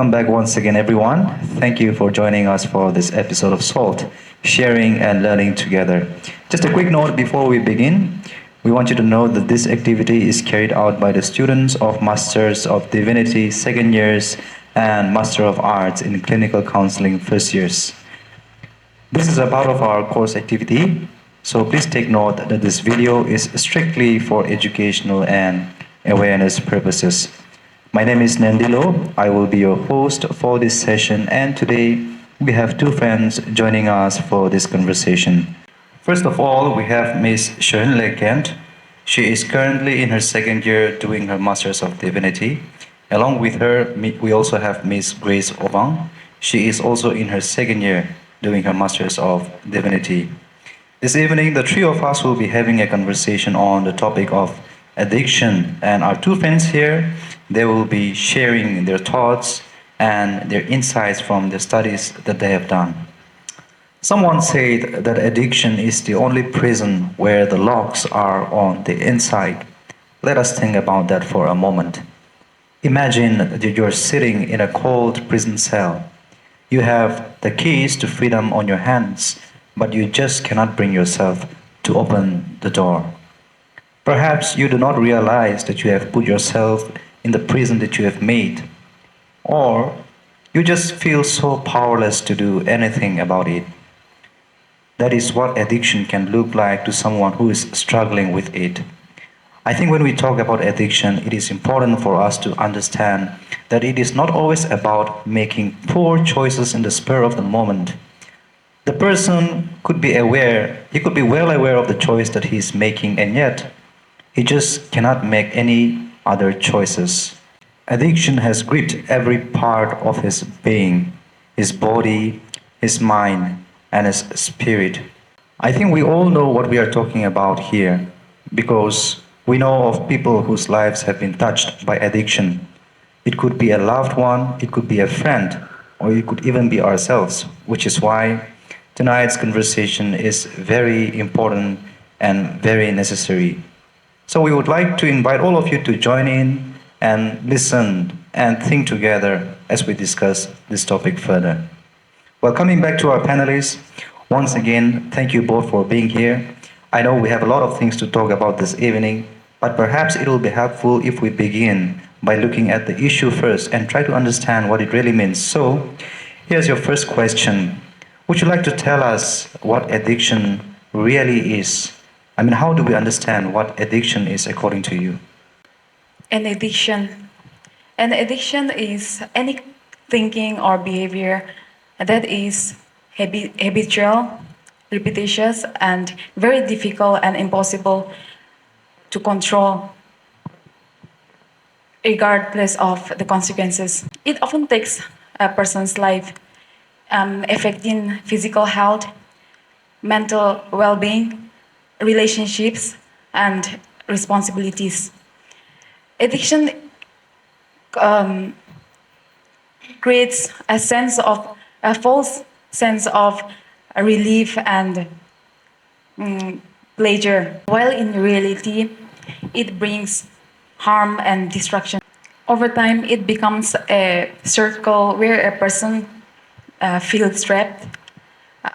Welcome back once again, everyone. Thank you for joining us for this episode of SALT, sharing and learning together. Just a quick note before we begin. We want you to know that this activity is carried out by the students of Masters of Divinity second years and Master of Arts in Clinical Counseling first years. This is a part of our course activity, so please take note that this video is strictly for educational and awareness purposes. My name is Nandilo. I will be your host for this session, and today we have two friends joining us for this conversation. First of all, we have Miss Shirley Kent. She is currently in her second year doing her Masters of Divinity. Along with her, we also have Miss Grace Obang. She is also in her second year doing her Masters of Divinity. This evening, the three of us will be having a conversation on the topic of addiction, and our two friends here, they will be sharing their thoughts and their insights from the studies that they have done. Someone said that addiction is the only prison where the locks are on the inside. Let us think about that for a moment. Imagine that you're sitting in a cold prison cell. You have the keys to freedom on your hands, but you just cannot bring yourself to open the door. Perhaps you do not realize that you have put yourself in the prison that you have made, or you just feel so powerless to do anything about it. That is what addiction can look like to someone who is struggling with it. I think when we talk about addiction, it is important for us to understand that it is not always about making poor choices in the spur of the moment. The person could be aware, he could be well aware of the choice that he is making, and yet he just cannot make any other choices. Addiction has gripped every part of his being, his body, his mind, and his spirit. I think we all know what we are talking about here because we know of people whose lives have been touched by addiction. It could be a loved one, it could be a friend, or it could even be ourselves, which is why tonight's conversation is very important and very necessary. So we would like to invite all of you to join in and listen and think together as we discuss this topic further. Well, coming back to our panelists, once again, thank you both for being here. I know we have a lot of things to talk about this evening, but perhaps it will be helpful if we begin by looking at the issue first and try to understand what it really means. So, here's your first question. Would you like to tell us what addiction really is? I mean, how do we understand what addiction is according to you? An addiction. An addiction is any thinking or behavior that is habitual, repetitious, and very difficult and impossible to control, regardless of the consequences. It often takes a person's life, affecting physical health, mental well-being, relationships, and responsibilities. Addiction creates a false sense of relief and pleasure, while in reality, it brings harm and destruction. Over time, it becomes a circle where a person feels trapped,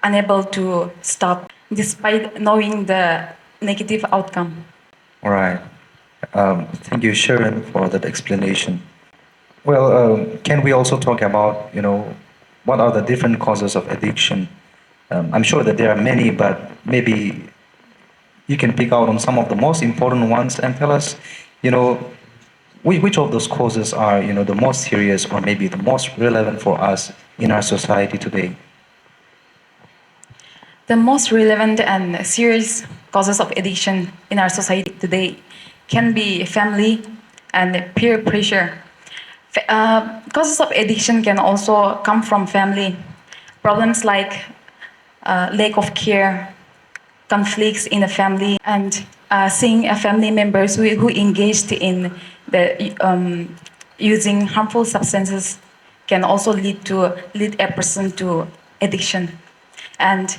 unable to stop, despite knowing the negative outcome. All right. Thank you, Sharon, for that explanation. Well, can we also talk about, what are the different causes of addiction? I'm sure that there are many, but maybe you can pick out on some of the most important ones and tell us, which of those causes are, the most serious or maybe the most relevant for us in our society today. The most relevant and serious causes of addiction in our society today can be family and peer pressure. Causes of addiction can also come from family. Problems like lack of care, conflicts in the family, and seeing family members who engaged in the using harmful substances can also lead a person to addiction. And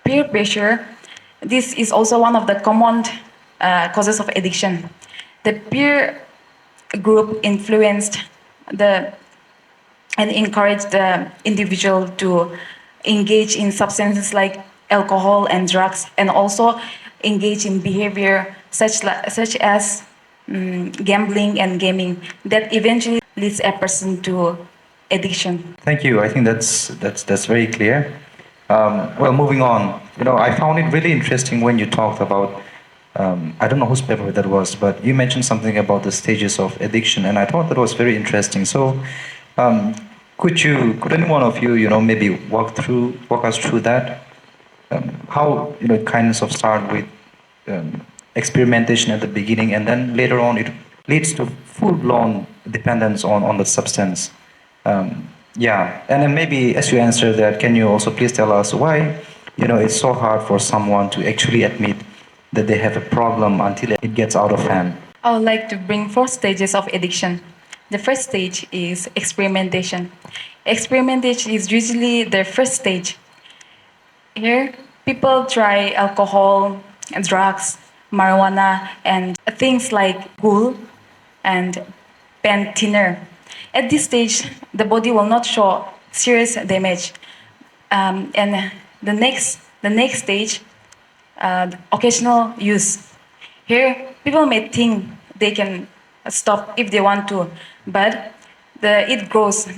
peer pressure, this is also one of the common causes of addiction. The peer group influenced the and encourage the individual to engage in substances like alcohol and drugs, and also engage in behavior such as gambling and gaming that eventually leads a person to addiction. Thank you. I think that's very clear. Well, moving on. I found it really interesting when you talked about. I don't know whose paper that was, but you mentioned something about the stages of addiction, and I thought that was very interesting. So, um, could any one of you, maybe walk us through that? How it kind of start with experimentation at the beginning, and then later on it leads to full-blown dependence on the substance. Yeah, and then maybe as you answer that, can you also please tell us why it's so hard for someone to actually admit that they have a problem until it gets out of hand? I would like to bring four stages of addiction. The first stage is experimentation. Experimentation is usually the first stage. Here, people try alcohol, drugs, marijuana, and things like ghoul and pen thinner. At this stage, the body will not show serious damage. And the next stage, occasional use. Here, people may think they can stop if they want to, but the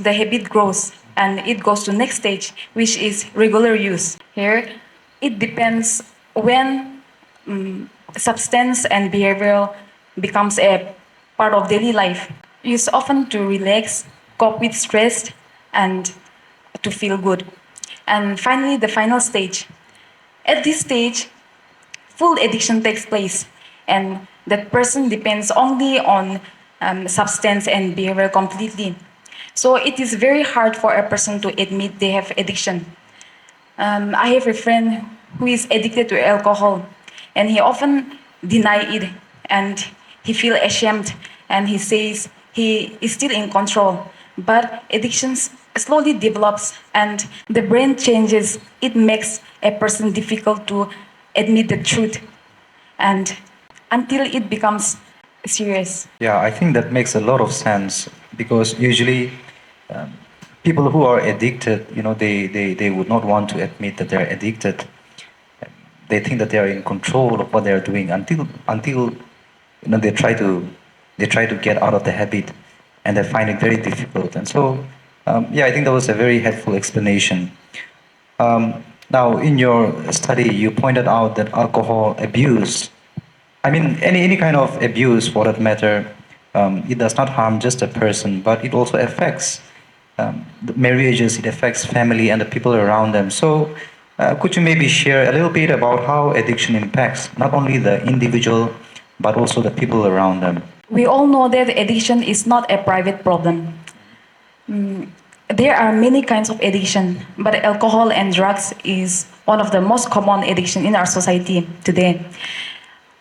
habit grows, and it goes to next stage, which is regular use. Here, it depends when substance and behavioral becomes a part of daily life. Used often to relax, cope with stress, and to feel good. And finally, the final stage. At this stage, full addiction takes place, and that person depends only on substance and behavior completely. So it is very hard for a person to admit they have addiction. I have a friend who is addicted to alcohol, and he often deny it, and he feel ashamed, and he says he is still in control. But addiction slowly develops, and the brain changes. It makes a person difficult to admit the truth, and until it becomes serious. Yeah, I think that makes a lot of sense because usually um, people who are addicted, they would not want to admit that they're addicted. They think that they are in control of what they are doing until they try to get out of the habit, and they find it very difficult. And so, yeah, I think that was a very helpful explanation. Now, in your study, you pointed out that alcohol abuse, I mean, any kind of abuse for that matter, it does not harm just a person, but it also affects the marriages, it affects family and the people around them. So, could you maybe share a little bit about how addiction impacts not only the individual, but also the people around them? We all know that addiction is not a private problem. There are many kinds of addiction, but alcohol and drugs is one of the most common addiction in our society today.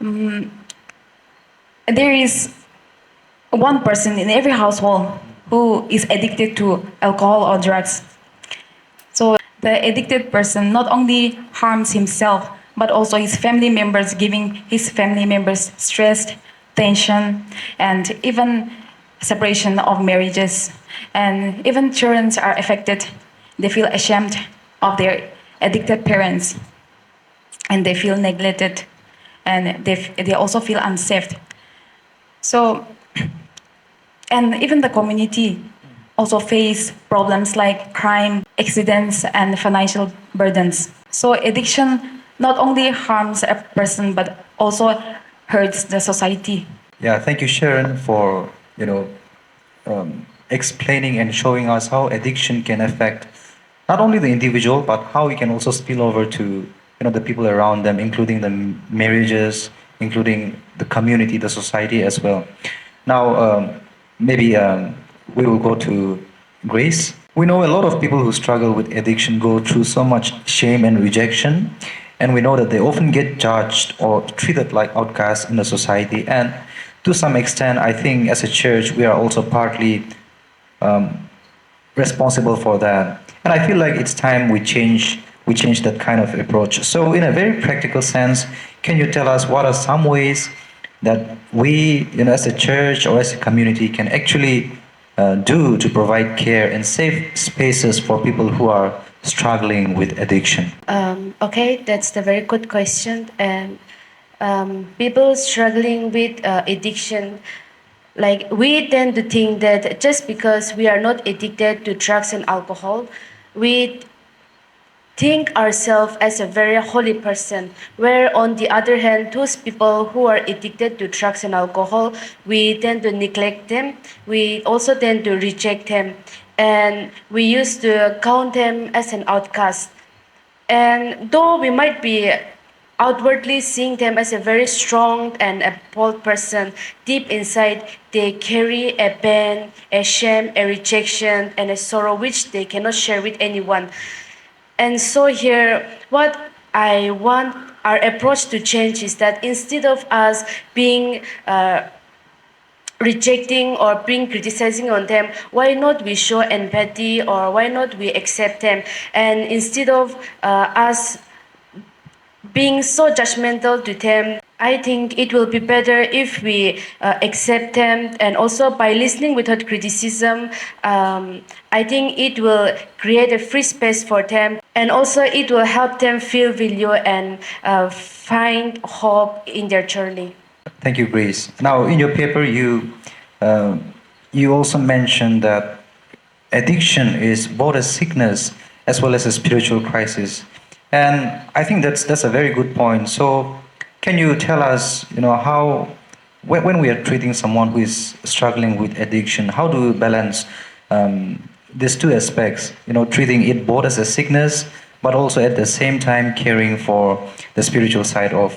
There is one person in every household who is addicted to alcohol or drugs. So the addicted person not only harms himself, but also his family members, giving his family members stress, tension, and even separation of marriages. And even children are affected. They feel ashamed of their addicted parents, and they feel neglected, and they also feel unsafe. So, and even the community also face problems like crime, accidents, and financial burdens. So addiction not only harms a person but also hurts the society. Yeah, thank you, Sharon, for explaining and showing us how addiction can affect not only the individual but how it can also spill over to the people around them, including the marriages, including the community, the society as well. Now, maybe we will go to Grace. We know a lot of people who struggle with addiction go through so much shame and rejection, and we know that they often get judged or treated like outcasts in the society. And to some extent, I think as a church, we are also partly responsible for that. And I feel like it's time we change that kind of approach. So in a very practical sense, can you tell us what are some ways that we, as a church or as a community can actually do to provide care and safe spaces for people who are struggling with addiction? Okay, that's a very good question. And people struggling with addiction, like we tend to think that just because we are not addicted to drugs and alcohol, we think ourselves as a very holy person, where on the other hand those people who are addicted to drugs and alcohol, we tend to neglect them, we also tend to reject them, and we used to count them as an outcast. And though we might be outwardly seeing them as a very strong and a bold person, deep inside they carry a pain, a shame, a rejection, and a sorrow which they cannot share with anyone. And so here, what I want our approach to change is that instead of us being rejecting or being criticizing on them, why not we show empathy, or why not we accept them, and instead of us being so judgmental to them, I think it will be better if we accept them, and also by listening without criticism, I think it will create a free space for them, and also it will help them feel value and find hope in their journey. Thank you, Grace. Now, in your paper, uh, you also mentioned that addiction is both a sickness as well as a spiritual crisis, and I think that's a very good point. So, can you tell us, how when we are treating someone who is struggling with addiction, how do we balance these two aspects? Treating it both as a sickness, but also at the same time caring for the spiritual side of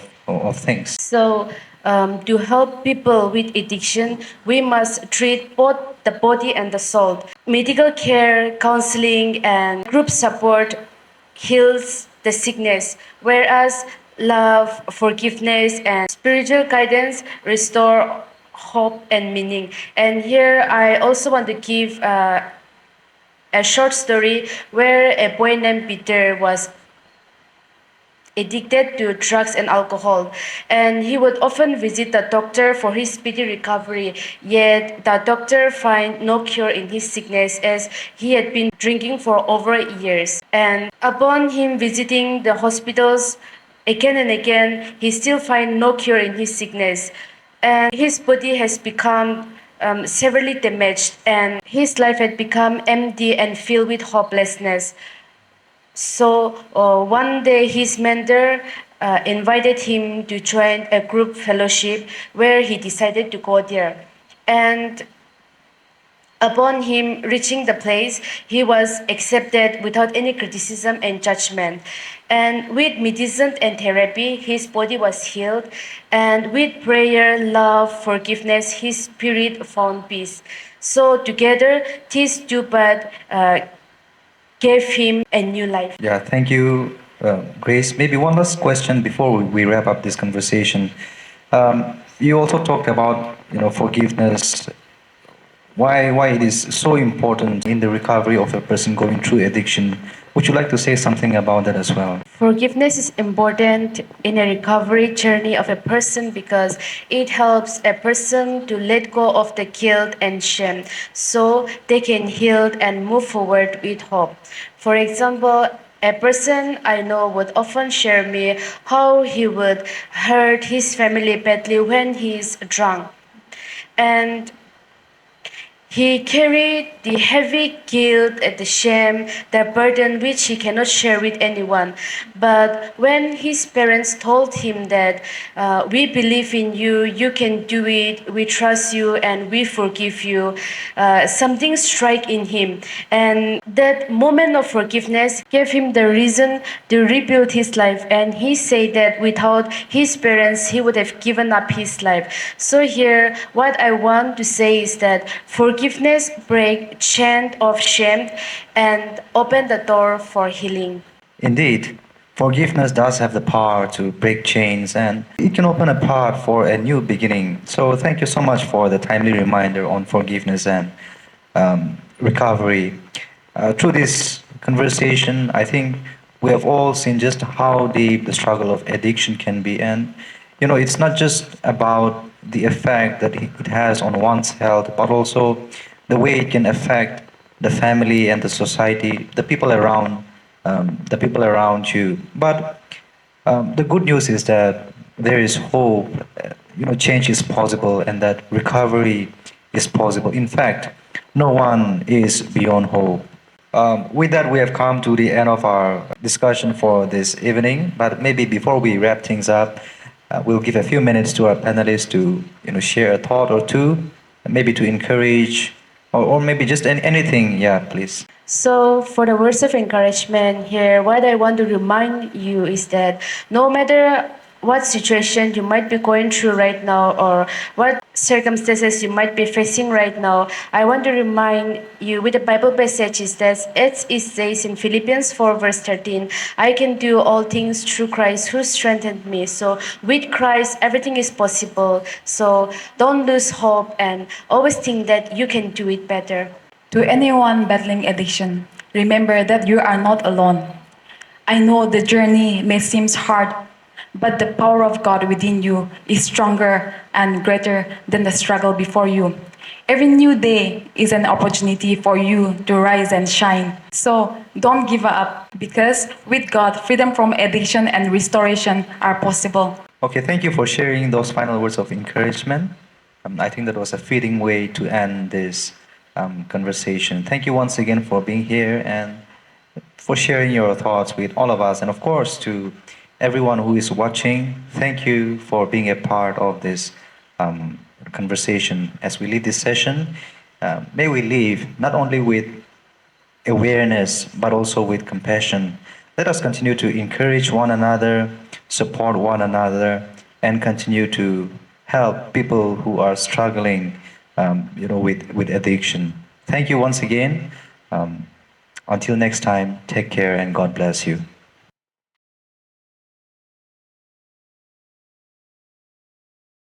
things. So, to help people with addiction, we must treat both the body and the soul. Medical care, counseling, and group support heals the sickness, whereas love, forgiveness, and spiritual guidance restore hope and meaning. And here I also want to give a short story where a boy named Peter was addicted to drugs and alcohol, and he would often visit the doctor for his speedy recovery, yet the doctor find no cure in his sickness as he had been drinking for over years. And upon him visiting the hospitals again and again, he still find no cure in his sickness, and his body has become severely damaged, and his life had become empty and filled with hopelessness. So one day his mentor invited him to join a group fellowship where he decided to go there. And upon him reaching the place, he was accepted without any criticism and judgment. And with medicine and therapy, his body was healed. And with prayer, love, forgiveness, his spirit found peace. So together, these two paths gave him a new life. Yeah, thank you, Grace. Maybe one last question before we wrap up this conversation. You also talked about forgiveness, why it is so important in the recovery of a person going through addiction. Would you like to say something about that as well? Forgiveness is important in a recovery journey of a person because it helps a person to let go of the guilt and shame so they can heal and move forward with hope. For example, a person I know would often share me how he would hurt his family badly when he is drunk. And he carried the heavy guilt and the shame, the burden which he cannot share with anyone. But when his parents told him that we believe in you, you can do it, we trust you, and we forgive you, something struck in him. And that moment of forgiveness gave him the reason to rebuild his life. And he said that without his parents, he would have given up his life. So here, what I want to say is that forgiveness break chain of shame and open the door for healing. Indeed, forgiveness does have the power to break chains and it can open a path for a new beginning. So, thank you so much for the timely reminder on forgiveness and recovery. Through this conversation, I think we have all seen just how deep the struggle of addiction can be. And, it's not just about the effect that it has on one's health, but also the way it can affect the family and the society, the people around you. But the good news is that there is hope. Change is possible, and that recovery is possible. In fact, no one is beyond hope. With that, we have come to the end of our discussion for this evening. But maybe before we wrap things up, we'll give a few minutes to our panelists to share a thought or two, maybe to encourage, or maybe just anything. Yeah, please. So, for the words of encouragement here, what I want to remind you is that no matter what situation you might be going through right now or what circumstances you might be facing right now, I want to remind you with the Bible passage is that as it says in Philippians 4 verse 13, I can do all things through Christ who strengthened me. So with Christ, everything is possible. So don't lose hope and always think that you can do it better. To anyone battling addiction, remember that you are not alone. I know the journey may seem hard, but the power of God within you is stronger and greater than the struggle before you. Every new day is an opportunity for you to rise and shine. So don't give up because with God, freedom from addiction and restoration are possible. Okay, thank you for sharing those final words of encouragement. I think that was a fitting way to end this conversation. Thank you once again for being here and for sharing your thoughts with all of us. And of course, to everyone who is watching, thank you for being a part of this conversation. As we leave this session, may we leave not only with awareness but also with compassion. Let us continue to encourage one another, support one another, and continue to help people who are struggling, with addiction. Thank you once again. Until next time, take care and God bless you.